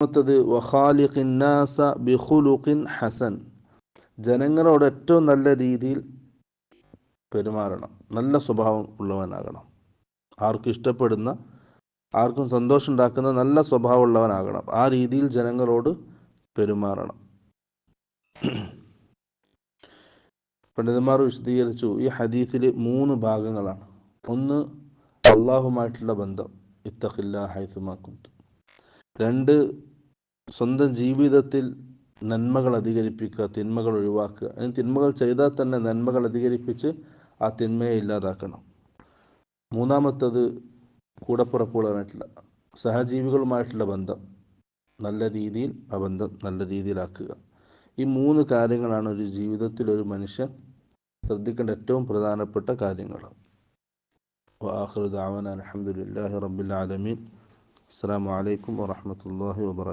ത്തത് വഖാലിഖിൻ നാസ ബിഖുലുഖിൻ ഹസൻ, ജനങ്ങളോട് ഏറ്റവും നല്ല രീതിയിൽ പെരുമാറണം, നല്ല സ്വഭാവം ഉള്ളവനാകണം, ആർക്കും ഇഷ്ടപ്പെടുന്ന, ആർക്കും സന്തോഷം ഉണ്ടാക്കുന്ന നല്ല സ്വഭാവമുള്ളവനാകണം. ആ രീതിയിൽ ജനങ്ങളോട് പെരുമാറണം. പണ്ഡിതന്മാർ വിശദീകരിച്ചു, ഈ ഹദീസിൽ 3 ഭാഗങ്ങളാണ്. ഒന്ന്, അള്ളാഹുമായിട്ടുള്ള ബന്ധം, ഇത്തഖില്ലാഹ ഹൈസുമാ കുന്തും. 2, സ്വന്തം ജീവിതത്തിൽ നന്മകൾ അധികരിപ്പിക്കുക, തിന്മകൾ ഒഴിവാക്കുക. അതിന് തിന്മകൾ ചെയ്താൽ തന്നെ നന്മകൾ അധികരിപ്പിച്ച് ആ തിന്മയെ ഇല്ലാതാക്കണം. 3-മത്തത്, കൂടപ്പുറപ്പുകളുമായിട്ടുള്ള, സഹജീവികളുമായിട്ടുള്ള ബന്ധം നല്ല രീതിയിൽ, ആ ബന്ധം നല്ല രീതിയിലാക്കുക. ഈ 3 കാര്യങ്ങളാണ് ഒരു ജീവിതത്തിൽ ഒരു മനുഷ്യൻ ശ്രദ്ധിക്കേണ്ട ഏറ്റവും പ്രധാനപ്പെട്ട കാര്യങ്ങൾ. വആഖിറു ദഅവാനാ അൽഹംദുലില്ലാഹി റബ്ബിൽ ആലമീൻ. അസ്സലാമു അലൈക്കും വറഹ്മത്തുള്ളാഹി വബറകാതുഹു.